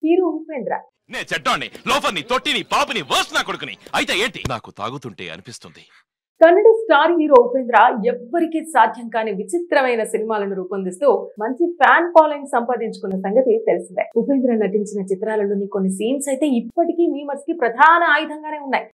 Hero Upendra. నే చెడ్డాన్ని, లోఫర్ని, తొట్టిని, పాపిని, verse నా కొడుకుని. అయితే ఏంటి? నాకు తాగుతుంటే అనిపిస్తుంది. కన్నడ స్టార్ హీరో ఉపేంద్ర ఎవ్వరికీ సాధ్యం కాని విచిత్రమైన సినిమాలను రూపొందిస్తూ మంచి ఫ్యాన్ ఫాలోయింగ్ సంపాదించుకున్న సంగతి తెలిసిందే. ఉపేంద్ర నటించిన చిత్రాలలోని కొన్ని సీన్స్ అయితే ఇప్పటికీ మీమర్స్ కి ప్రధాన ఆయుధంగానే ఉన్నాయి.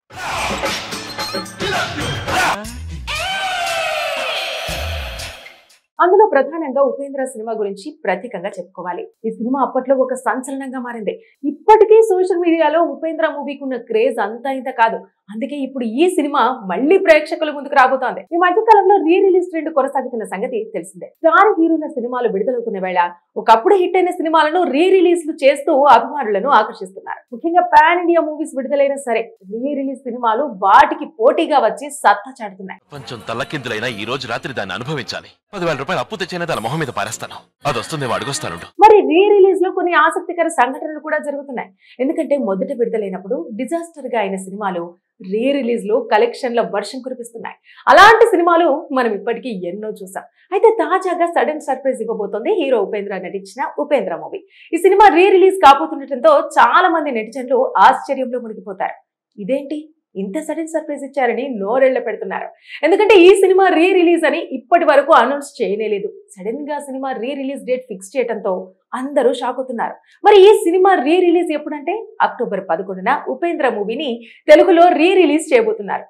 అందులో ప్రధానంగా ఉపేంద్ర సినిమా గురించి ప్రత్యేకంగా చెప్పుకోవాలి. ఈ సినిమా అప్పట్లో ఒక సంచలనంగా మారింది. ఇప్పటికీ సోషల్ మీడియాలో ఉపేంద్ర మూవీకి ఉన్న క్రేజ్ అంతా ఇంత కాదు. అందుకే ఇప్పుడు ఈ సినిమా మళ్లీ ప్రేక్షకుల ముందుకు రాబోతోంది. ఈ మధ్య కాలంలో రీ రిలీజ్ ట్రెండ్ కొనసాగుతున్న సంగతి తెలిసిందే. స్టార్ హీరోల సినిమాలు విడుదలవుతున్న వేళ ఒకప్పుడు హిట్ అయిన సినిమాలను రీ రిలీజ్లు చేస్తూ అభిమానులను ఆకర్షిస్తున్నారు. ముఖ్యంగా పాన్ ఇండియా మూవీస్ విడుదలైనా సరే రీ రిలీజ్ సినిమాలు వాటికి పోటీగా వచ్చి సత్తా చాటుతున్నాయి. కొంచెం తల్లకిందులైనా ఈ రోజు రాత్రి దాన్ని అనుభవించాలి. 10,000 రూపాయలు అప్పు తెచ్చైనా దాని మొహం మీద పారేస్తాను. అది వస్తుంది అడుగుస్తాను. మరి రీ రిలీజ్ లో కొన్ని ఆసక్తికర సంఘటనలు కూడా జరుగుతున్నాయి. ఎందుకంటే మొదట విడుదలైనప్పుడు డిజాస్టర్ గా అయిన సినిమాలు రీ రిలీజ్ లో కలెక్షన్ల వర్షం కురిపిస్తున్నాయి. అలాంటి సినిమాలు మనం ఇప్పటికీ ఎన్నో చూసాం. అయితే తాజాగా సడన్ సర్ప్రైజ్ ఇవ్వబోతోంది హీరో ఉపేంద్ర నటించిన ఉపేంద్ర మూవీ. ఈ సినిమా రీ రిలీజ్ కాబోతుండటంతో చాలా మంది నెటిజన్లు ఆశ్చర్యంలో మునిగిపోతారు. ఇదేంటి ఇంత సడన్ సర్ప్రైజ్ ఇచ్చారని నోరెళ్ల పెడుతున్నారు. ఎందుకంటే ఈ సినిమా రీ రిలీజ్ అని ఇప్పటి వరకు అనౌన్స్ చేయలేదు. సడన్ గా cinema re release date fix చేయడంతో అందరూ షాక్ అవుతున్నారు. మరి ఈ సినిమా రీ రిలీజ్ ఎప్పుడంటే అక్టోబర్ 11న ఉపేంద్ర మూవీని తెలుగులో రీ రిలీజ్ చేయబోతున్నారు.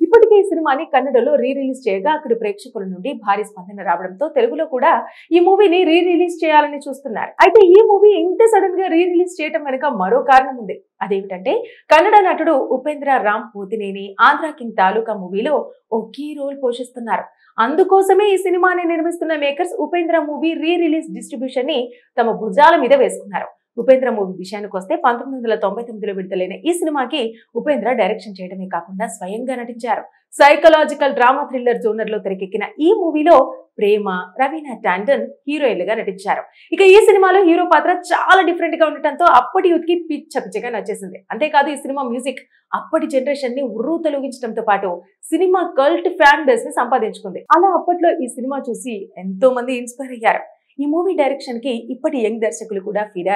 ఇప్పటికే ఈ సినిమాని కన్నడలో రీ రిలీజ్ చేయగా అక్కడి ప్రేక్షకుల నుండి భారీ స్పందన రావడంతో తెలుగులో కూడా ఈ మూవీని రీ రిలీజ్ చేయాలని చూస్తున్నారు. అయితే ఈ మూవీ ఇంత సడన్ గా రీ రిలీజ్ చేయడం వెనుక మరో కారణం ఉంది. అదేమిటంటే కన్నడ నటుడు ఉపేంద్ర రామ్ పోతినేని ఆంధ్ర కింగ్ తాలూకా మూవీలో ఓ కీ రోల్ పోషిస్తున్నారు. అందుకోసమే ఈ సినిమాని నిర్మిస్తున్న makers Upendra movie re release distribution ని తమ భుజాల మీద వేసుకున్నారు. ఉపేంద్ర మూవీ విషయానికి వస్తే 1999లో విడుదలైన ఈ సినిమాకి ఉపేంద్ర డైరెక్షన్ చేయడమే కాకుండా స్వయంగా నటించారు. సైకలాజికల్ డ్రామా థ్రిల్లర్ జోనర్ లో తెరకెక్కిన ఈ మూవీలో ప్రేమ, రవీనా టాండన్ హీరోయిన్లుగా నటించారు. ఇక ఈ సినిమాలో హీరో పాత్ర చాలా డిఫరెంట్ గా ఉండటంతో అప్పటి యూత్ కి పిచ్చగా నచ్చేసింది. అంతేకాదు ఈ సినిమా మ్యూజిక్ అప్పటి జనరేషన్ ని ఉర్రూ తొలగించడంతో పాటు సినిమా కల్ట్ ఫ్యాన్ బేస్ ని సంపాదించుకుంది. అలా అప్పట్లో ఈ సినిమా చూసి ఎంతో మంది ఇన్స్పైర్ అయ్యారు. ఈ మూవీ డైరెక్షన్ కి ఇప్పటి యంగ్ దర్శకులు కూడా ఫిదా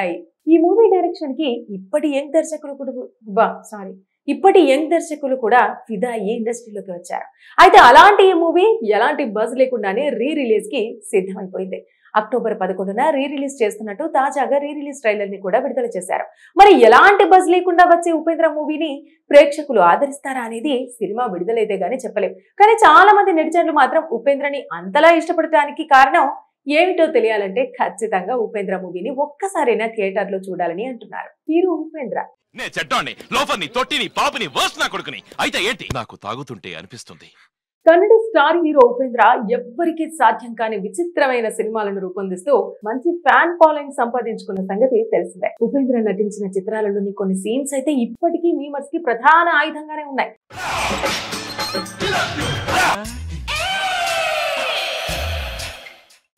అయ్యి ఇండస్ట్రీలోకి వచ్చారు. అయితే అలాంటి ఈ మూవీ ఎలాంటి బజ్ లేకుండానే రీ రిలీజ్ కి సిద్ధమైపోయింది. అక్టోబర్ 11న రీ రిలీజ్ చేస్తున్నట్టు తాజాగా రీ రిలీజ్ ట్రైలర్ ని కూడా విడుదల చేశారు. మరి ఎలాంటి బజ్ లేకుండా వచ్చే ఉపేంద్ర మూవీని ప్రేక్షకులు ఆదరిస్తారా అనేది సినిమా విడుదలైతే గానీ చెప్పలేం. కానీ చాలా మంది నెటిజన్లు మాత్రం ఉపేంద్రని అంతలా ఇష్టపడటానికి కారణం ఏమిటో తెలియాలంటే ఖచ్చితంగా ఉపేంద్ర మూవీని ఒక్కసారైనా థియేటర్ లో చూడాలని అంటున్నారు హీరో ఉపేంద్ర. నే చెడ్డాన్ని, లోఫర్ని, తొట్టిని, పాపిని, వర్స్ నా కొడుకుని. అయితే ఏంటి? నాకు తాగుతుంటే అనిపిస్తుంది. కన్నడ స్టార్ హీరో ఉపేంద్ర ఎవ్వరికీ సాధ్యం కాని విచిత్రమైన సినిమాలను రూపొందిస్తూ మంచి ఫ్యాన్ ఫాలోయింగ్ సంపాదించుకున్న సంగతి తెలిసిందే. ఉపేంద్ర నటించిన చిత్రాలలోని కొన్ని సీన్స్ అయితే ఇప్పటికీ మీమర్స్ కి ప్రధాన ఆయుధంగానే ఉన్నాయి.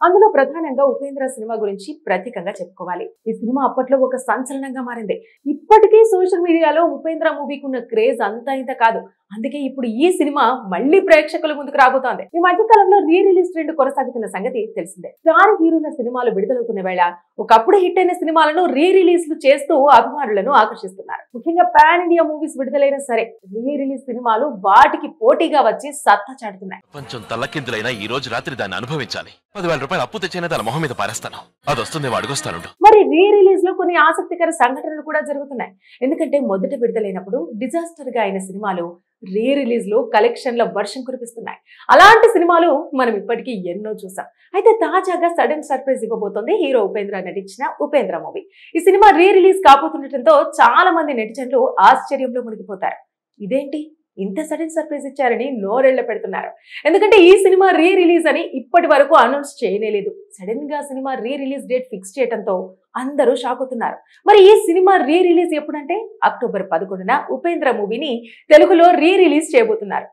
అందులో ప్రధానంగా ఉపేంద్ర సినిమా గురించి ప్రత్యేకంగా చెప్పుకోవాలి. ఈ సినిమా అప్పట్లో ఒక సంచలనంగా మారింది. ఇప్పటికీ సోషల్ మీడియాలో ఉపేంద్ర మూవీకి ఉన్న క్రేజ్ అంతా ఇంత కాదు. అందుకే ఇప్పుడు ఈ సినిమా మళ్లీ ప్రేక్షకుల ముందుకు రాబోతోంది. ఈ మధ్య కాలంలో రీ రిలీజ్ ట్రెండ్ కొనసాగుతున్న సంగతి తెలిసిందే. స్టార్ హీరోల సినిమాలు విడుదలవుతున్న వేళ ఒకప్పుడు హిట్ అయిన సినిమాలను రీ రిలీజ్లు చేస్తూ అభిమానులను ఆకర్షిస్తున్నారు. ముఖ్యంగా పాన్ ఇండియా మూవీస్ విడుదలైనా సరే రీ రిలీజ్ సినిమాలు వాటికి పోటీగా వచ్చి సత్తా చాటుతున్నాయి. కొంచెం తల్లకిందులైనా ఈ రోజు రాత్రి దాన్ని అనుభవించాలి. 10,000 రూపాయలు అప్పు తెచ్చైనా దాని మొహం మీద పారేస్తాను. అది వస్తుంది అడుగుస్తాను. మరి రీ రిలీజ్ లో కొన్ని ఆసక్తికర సంఘటనలు కూడా జరుగుతున్నాయి. ఎందుకంటే మొదట విడుదలైనప్పుడు డిజాస్టర్ గా అయిన సినిమాలు రీ రిలీజ్ లో కలెక్షన్ల వర్షం కురిపిస్తున్నాయి. అలాంటి సినిమాలు మనం ఇప్పటికీ ఎన్నో చూసాం. అయితే తాజాగా సడన్ సర్ప్రైజ్ ఇవ్వబోతోంది హీరో ఉపేంద్ర నటించిన ఉపేంద్ర మూవీ. ఈ సినిమా రీ రిలీజ్ కాబోతుండటంతో చాలా మంది నెటిజన్లు ఆశ్చర్యంలో మునిగిపోతారు. ఇదేంటి ఇంత సడన్ సర్ప్రైజ్ ఇచ్చారని నోరెళ్ల పెడుతున్నారు. ఎందుకంటే ఈ సినిమా రీ రిలీజ్ అని ఇప్పటి వరకు అనౌన్స్ చేయలేదు. సడన్ గా cinema re release date fix చేయడంతో అందరూ షాక్ అవుతున్నారు. మరి ఈ సినిమా రీ రిలీజ్ ఎప్పుడంటే అక్టోబర్ 11న ఉపేంద్ర మూవీని తెలుగులో రీ రిలీజ్ చేయబోతున్నారు.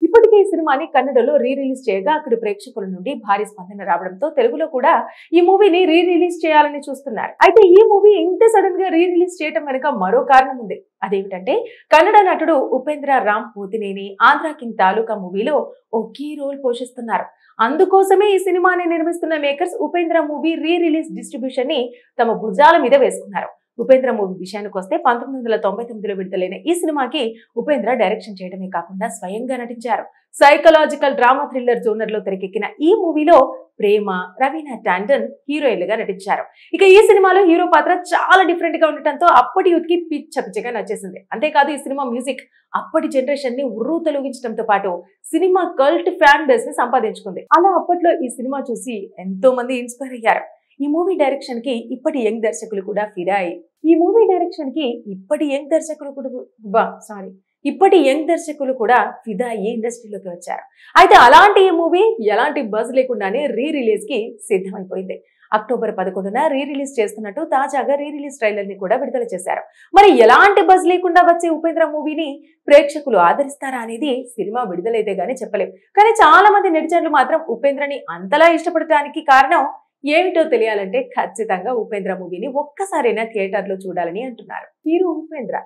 ఇప్పటికే ఇప్పటికే ఈ సినిమాని కన్నడలో రీ రిలీజ్ చేయగా అక్కడి ప్రేక్షకుల నుండి భారీ స్పందన రావడంతో తెలుగులో కూడా ఈ మూవీని రీ రిలీజ్ చేయాలని చూస్తున్నారు. అయితే ఈ మూవీ ఇంత సడన్ గా రీ రిలీజ్ చేయడం వెనుక మరో కారణం ఉంది. అదేమిటంటే కన్నడ నటుడు ఉపేంద్ర రామ్ పోతినేని ఆంధ్ర కింగ్ తాలూకా మూవీలో ఓ కీ రోల్ పోషిస్తున్నారు. అందుకోసమే ఈ సినిమాని నిర్మిస్తున్న makers Upendra movie re release distribution ని తమ భుజాల మీద వేసుకున్నారు. ఉపేంద్ర మూవీ విషయానికి వస్తే 1999లో విడుదలైన ఈ సినిమాకి ఉపేంద్ర డైరెక్షన్ చేయడమే కాకుండా స్వయంగా నటించారు. సైకలాజికల్ డ్రామా థ్రిల్లర్ జోనర్ లో తెరకెక్కిన ఈ మూవీలో ప్రేమ, రవీనా టాండన్ హీరోయిన్లుగా నటించారు. ఇక ఈ సినిమాలో హీరో పాత్ర చాలా డిఫరెంట్ గా ఉండటంతో అప్పటి యూత్ కి పిచ్చగా నచ్చేసింది. అంతేకాదు ఈ సినిమా మ్యూజిక్ అప్పటి జనరేషన్ ని ఉర్రూ తొలగించడంతో పాటు సినిమా కల్ట్ ఫ్యాన్ బేస్ ని సంపాదించుకుంది. అలా అప్పట్లో ఈ సినిమా చూసి ఎంతో మంది ఇన్స్పైర్ అయ్యారు. ఈ మూవీ డైరెక్షన్ కి ఇప్పటి యంగ్ దర్శకులు కూడా ఫిదా అయ్యి ఇండస్ట్రీలోకి వచ్చారు. అయితే అలాంటి ఈ మూవీ ఎలాంటి బజ్ లేకుండానే రీ రిలీజ్ కి సిద్ధమైపోయింది. అక్టోబర్ 11న రీ రిలీజ్ చేస్తున్నట్టు తాజాగా రీ రిలీజ్ ట్రైలర్ ని కూడా విడుదల చేశారు. మరి ఎలాంటి బజ్ లేకుండా వచ్చే ఉపేంద్ర మూవీని ప్రేక్షకులు ఆదరిస్తారా అనేది సినిమా విడుదలైతే గానీ చెప్పలేం. కానీ చాలా మంది నెటిజన్లు మాత్రం ఉపేంద్రని అంతలా ఇష్టపడటానికి కారణం ఏమిటో తెలియాలంటే ఖచ్చితంగా ఉపేంద్ర మూవీని ఒక్కసారైనా థియేటర్ లో చూడాలని అంటున్నారు. హీరో ఉపేంద్ర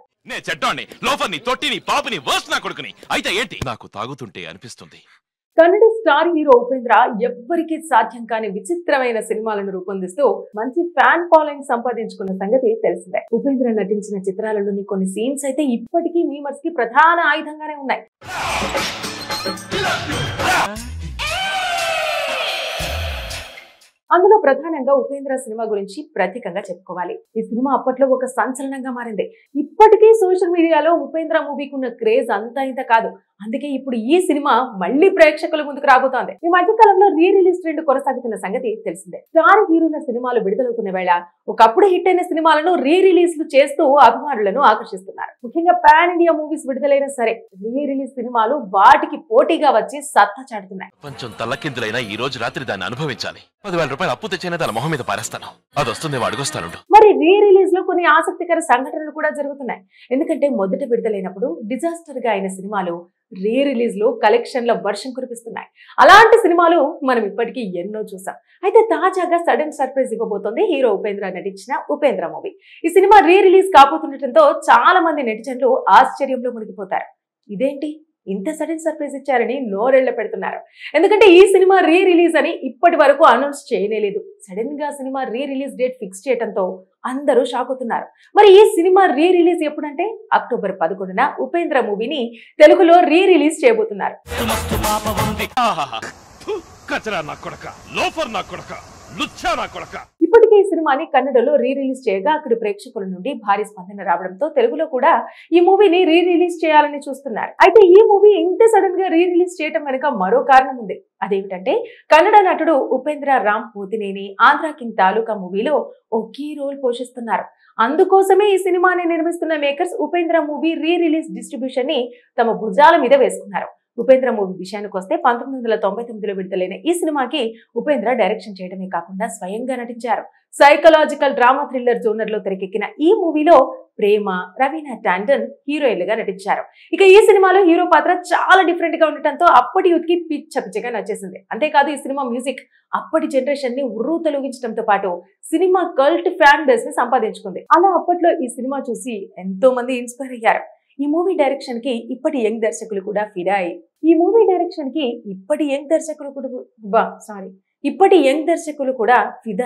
నాకు తాగుతుంటే అనిపిస్తుంది. కన్నడ స్టార్ హీరో ఉపేంద్ర ఎవ్వరికీ సాధ్యం కాని విచిత్రమైన సినిమాలను రూపొందిస్తూ మంచి ఫ్యాన్ ఫాలోయింగ్ సంపాదించుకున్న సంగతి తెలిసిందే. ఉపేంద్ర నటించిన చిత్రాలలోని కొన్ని సీన్స్ అయితే ఇప్పటికీ మీమర్స్ కి ప్రధాన ఆయుధంగానే ఉన్నాయి. అందులో ప్రధానంగా ఉపేంద్ర సినిమా గురించి ప్రత్యేకంగా చెప్పుకోవాలి. ఈ సినిమా అప్పట్లో ఒక సంచలనంగా మారింది. ఇప్పటికీ సోషల్ మీడియాలో ఉపేంద్ర మూవీకి ఉన్న క్రేజ్ అంతా ఇంత కాదు. అందుకే ఇప్పుడు ఈ సినిమా మళ్లీ ప్రేక్షకుల ముందుకు రాబోతోంది. ఈ మధ్య కాలంలో రీ రిలీజ్ ట్రెండ్ కొనసాగుతున్న సంగతి తెలిసిందే. స్టార్ హీరోల సినిమాలు విడుదలవుతున్న వేళ ఒకప్పుడు హిట్ అయిన సినిమాలను రీ రిలీజ్లు చేస్తూ అభిమానులను ఆకర్షిస్తున్నారు. ముఖ్యంగా పాన్ ఇండియా మూవీస్ విడుదలైనా సరే రీ రిలీజ్ సినిమాలు వాటికి పోటీగా వచ్చి సత్తా చాటుతున్నాయి. కొంచెం తల్లకిందులైనా ఈ రోజు రాత్రి దాన్ని అనుభవించాలి. 10,000 రూపాయలు అప్పు తెచ్చైనా దాని మొహం మీద పారేస్తాను. అది వస్తుంది అడుగుస్తాను. మరి రీ రిలీజ్ లో కొన్ని ఆసక్తికర సంఘటనలు కూడా జరుగుతున్నాయి. ఎందుకంటే మొదట విడుదలైనప్పుడు డిజాస్టర్ గా అయిన సినిమాలు రీ రిలీజ్ లో కలెక్షన్ల వర్షం కురిపిస్తున్నాయి. అలాంటి సినిమాలు మనం ఇప్పటికీ ఎన్నో చూసాం. అయితే తాజాగా సడన్ సర్ప్రైజ్ ఇవ్వబోతోంది హీరో ఉపేంద్ర నటించిన ఉపేంద్ర మూవీ. ఈ సినిమా రీ రిలీజ్ కాబోతుండటంతో చాలా మంది నెటిజన్లు ఆశ్చర్యంలో మునిగిపోతారు. ఇదేంటి ఇంత సడన్ సర్ప్రైజ్ ఇచ్చారని నోరెళ్ల పెడుతున్నారు. ఎందుకంటే ఈ సినిమా రీ రిలీజ్ అని ఇప్పటి వరకు అనౌన్స్ చేయలేదు. సడన్ గా cinema re release date fix చేయడంతో అందరూ షాక్ అవుతున్నారు. మరి ఈ సినిమా రీ రిలీజ్ ఎప్పుడంటే అక్టోబర్ 11న ఉపేంద్ర మూవీని తెలుగులో రీ రిలీజ్ చేయబోతున్నారు. ఇప్పటికే ఈ సినిమాని కన్నడలో రీ రిలీజ్ చేయగా అక్కడి ప్రేక్షకుల నుండి భారీ స్పందన రావడంతో తెలుగులో కూడా ఈ మూవీని రీ రిలీజ్ చేయాలని చూస్తున్నారు. అయితే ఈ మూవీ ఇంత సడన్ గా రీ రిలీజ్ చేయడం వెనుక మరో కారణం ఉంది. అదేమిటంటే కన్నడ నటుడు ఉపేంద్ర రామ్ పోతినేని ఆంధ్ర కింగ్ తాలూకా మూవీలో ఓ కీ రోల్ పోషిస్తున్నారు. అందుకోసమే ఈ సినిమాని నిర్మిస్తున్న makers Upendra movie re release distribution ని తమ భుజాల మీద వేసుకున్నారు. ఉపేంద్ర మూవీ విషయానికి వస్తే 1999లో విడుదలైన ఈ సినిమాకి ఉపేంద్ర డైరెక్షన్ చేయడమే కాకుండా స్వయంగా నటించారు. సైకలాజికల్ డ్రామా థ్రిల్లర్ జోనర్ లో తెరకెక్కిన ఈ మూవీలో ప్రేమ, రవీనా టాండన్ హీరోయిన్లుగా నటించారు. ఇక ఈ సినిమాలో హీరో పాత్ర చాలా డిఫరెంట్ గా ఉండటంతో అప్పటి యూత్ కి పిచ్చగా నచ్చేసింది. అంతేకాదు ఈ సినిమా మ్యూజిక్ అప్పటి జనరేషన్ ని ఉర్రూ తొలగించడంతో పాటు సినిమా కల్ట్ ఫ్యాన్ బేస్ ని సంపాదించుకుంది. అలా అప్పట్లో ఈ సినిమా చూసి ఎంతో మంది ఇన్స్పైర్ అయ్యారు. ఈ మూవీ డైరెక్షన్ కి ఇప్పటి యంగ్ దర్శకులు కూడా ఫిదా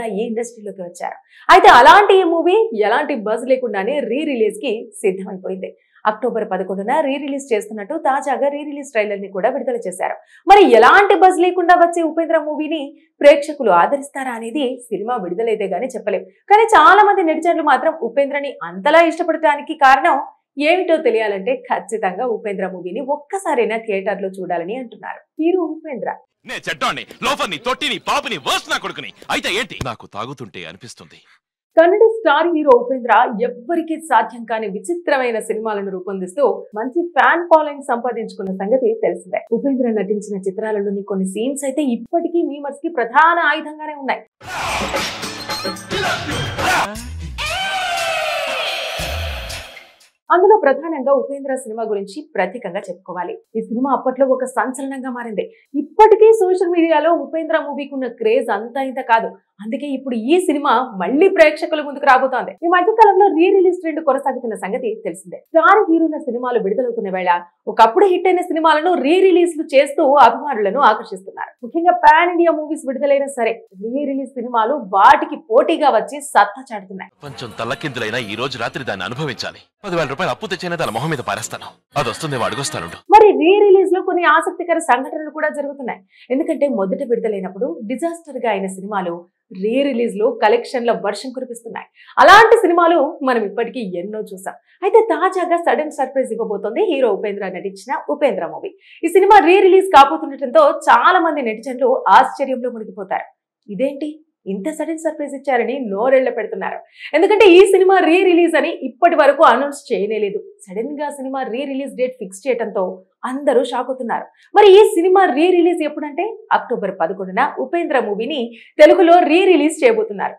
అయ్యి ఇండస్ట్రీలోకి వచ్చారు. అయితే అలాంటి ఈ మూవీ ఎలాంటి బజ్ లేకుండానే రీ రిలీజ్ కి సిద్ధమైపోయింది. అక్టోబర్ 11న రీ రిలీజ్ చేస్తున్నట్టు తాజాగా రీ రిలీజ్ ట్రైలర్ ని కూడా విడుదల చేశారు. మరి ఎలాంటి బజ్ లేకుండా వచ్చే ఉపేంద్ర మూవీని ప్రేక్షకులు ఆదరిస్తారా అనేది సినిమా విడుదలైతే గానీ చెప్పలేం. కానీ చాలా మంది నెటిజన్లు మాత్రం ఉపేంద్రని అంతలా ఇష్టపడటానికి కారణం ఏమిటో తెలియాలంటే ఖచ్చితంగా ఉపేంద్ర మూవీని ఒక్కసారైనా థియేటర్ లో చూడాలని అంటున్నారు. హీరో ఉపేంద్ర నాకు తాగుతుంటే అనిపిస్తుంది. కన్నడ స్టార్ హీరో ఉపేంద్ర ఎవ్వరికీ సాధ్యం కాని విచిత్రమైన సినిమాలను రూపొందిస్తూ మంచి ఫ్యాన్ ఫాలోయింగ్ సంపాదించుకున్న సంగతి తెలిసిందే. ఉపేంద్ర నటించిన చిత్రాలలోని కొన్ని సీన్స్ అయితే ఇప్పటికీ మీమర్స్ కి ప్రధాన ఆయుధంగానే ఉన్నాయి. అందులో ప్రధానంగా ఉపేంద్ర సినిమా గురించి ప్రత్యేకంగా చెప్పుకోవాలి. ఈ సినిమా అప్పట్లో ఒక సంచలనంగా మారింది. ఇప్పటికీ సోషల్ మీడియాలో ఉపేంద్ర మూవీకి ఉన్న క్రేజ్ అంతా ఇంత కాదు. అందుకే ఇప్పుడు ఈ సినిమా మళ్ళీ ప్రేక్షకుల ముందుకు రాబోతోంది. ఈ మధ్య కాలంలో రీ రిలీజ్ ట్రెండ్ కొనసాగుతున్న సంగతి తెలిసిందే. స్టార్ హీరోల సినిమాలు విడుదలవుతున్న వేళ ఒకప్పుడు హిట్ అయిన సినిమాలను రీ రిలీజ్లు చేస్తూ అభిమానులను ఆకర్షిస్తున్నారు. ముఖ్యంగా పాన్ ఇండియా మూవీస్ విడుదలైనా సరే రీ రిలీజ్ సినిమాలు వాటికి పోటీగా వచ్చి సత్తా చాటుతున్నాయి. కొంచెం తల్లకిందులైనా ఈ రోజు రాత్రి దాన్ని అనుభవించాలి. 10,000 రూపాయలు అప్పు తెచ్చైనా దాని మొహం మీద పారేస్తాను. అది వస్తుంది అడుగొస్తాను. మరి రీ రిలీజ్ లో కొన్ని ఆసక్తికర సంఘటనలు కూడా జరుగుతున్నాయి. ఎందుకంటే మొదట విడుదలైనప్పుడు డిజాస్టర్ గా అయిన సినిమాలు రీ రిలీజ్ లో కలెక్షన్ల వర్షం కురిపిస్తున్నాయి. అలాంటి సినిమాలు మనం ఇప్పటికీ ఎన్నో చూసాం. అయితే తాజాగా సడన్ సర్ప్రైజ్ ఇవ్వబోతోంది హీరో ఉపేంద్ర నటించిన ఉపేంద్ర మూవీ. ఈ సినిమా రీ రిలీజ్ కాబోతుండటంతో చాలా మంది నెటిజన్లు ఆశ్చర్యంలో మునిగిపోతారు. ఇదేంటి ఇంత సడన్ సర్ప్రైజ్ ఇచ్చారని నోరెళ్ల పెడుతున్నారు. ఎందుకంటే ఈ సినిమా రీ రిలీజ్ అని ఇప్పటి వరకు అనౌన్స్ చేయలేదు. సడన్ గా cinema re release date fix చేయడంతో అందరూ షాక్ అవుతున్నారు. మరి ఈ సినిమా రీ రిలీజ్ ఎప్పుడంటే అక్టోబర్ 11న ఉపేంద్ర మూవీని తెలుగులో రీ రిలీజ్ చేయబోతున్నారు.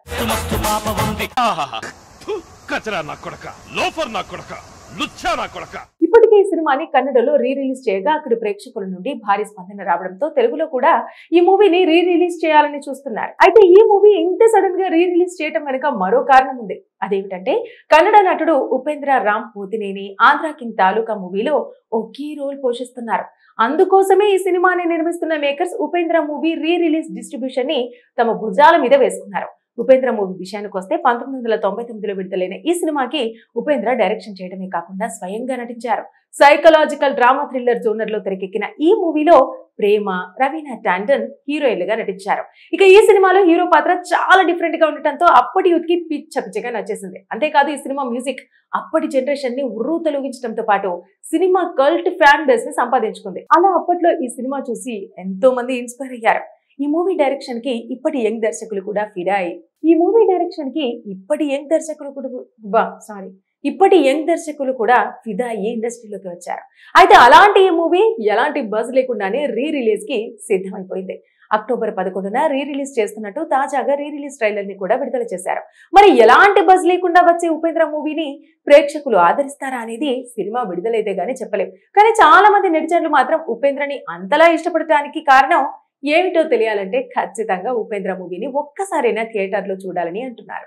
ఇప్పటికే ఈ సినిమాని కన్నడలో రీ రిలీజ్ చేయగా అక్కడి ప్రేక్షకుల నుండి భారీ స్పందన రావడంతో తెలుగులో కూడా ఈ మూవీని రీ రిలీజ్ చేయాలని చూస్తున్నారు. అయితే ఈ మూవీ ఇంత సడన్ గా రీ రిలీజ్ చేయడం వెనుక మరో కారణం ఉంది. అదేమిటంటే కన్నడ నటుడు ఉపేంద్ర రామ్ పోతినేని ఆంధ్ర కింగ్ తాలూకా మూవీలో ఓ కీ రోల్ పోషిస్తున్నారు. అందుకోసమే ఈ సినిమాని నిర్మిస్తున్న makers Upendra movie re release distribution ని తమ భుజాల మీద వేసుకున్నారు. ఉపేంద్ర మూవీ విషయానికి వస్తే 1999లో విడుదలైన ఈ సినిమాకి ఉపేంద్ర డైరెక్షన్ చేయడమే కాకుండా స్వయంగా నటించారు. సైకలాజికల్ డ్రామా థ్రిల్లర్ జోనర్ లో తెరకెక్కిన ఈ మూవీలో ప్రేమ, రవీనా టాండన్ హీరోయిన్లుగా నటించారు. ఇక ఈ సినిమాలో హీరో పాత్ర చాలా డిఫరెంట్ గా ఉండటంతో అప్పటి యూత్ కి పిచ్చగా నచ్చేసింది. అంతేకాదు ఈ సినిమా మ్యూజిక్ అప్పటి జనరేషన్ ని ఉర్రూ తొలగించడంతో పాటు సినిమా కల్ట్ ఫ్యాన్ బేస్ ని సంపాదించుకుంది. అలా అప్పట్లో ఈ సినిమా చూసి ఎంతో మంది ఇన్స్పైర్ అయ్యారు. ఈ మూవీ డైరెక్షన్ కి ఇప్పటి యంగ్ దర్శకులు కూడా ఫిదా అయ్యి ఇండస్ట్రీలోకి వచ్చారు. అయితే అలాంటి ఈ మూవీ ఎలాంటి బజ్ లేకుండానే రీ రిలీజ్ కి సిద్ధమైపోయింది. అక్టోబర్ 11న రీ రిలీజ్ చేస్తున్నట్టు తాజాగా రీ రిలీజ్ ట్రైలర్ ని కూడా విడుదల చేశారు. మరి ఎలాంటి బజ్ లేకుండా వచ్చే ఉపేంద్ర మూవీని ప్రేక్షకులు ఆదరిస్తారా అనేది సినిమా విడుదలైతే గానీ చెప్పలేం. కానీ చాలా మంది నెటిజన్లు మాత్రం ఉపేంద్రని అంతలా ఇష్టపడటానికి కారణం ఏమిటో తెలియాలంటే ఖచ్చితంగా ఉపేంద్ర మూవీని ఒక్కసారైనా థియేటర్లో చూడాలని అంటున్నారు.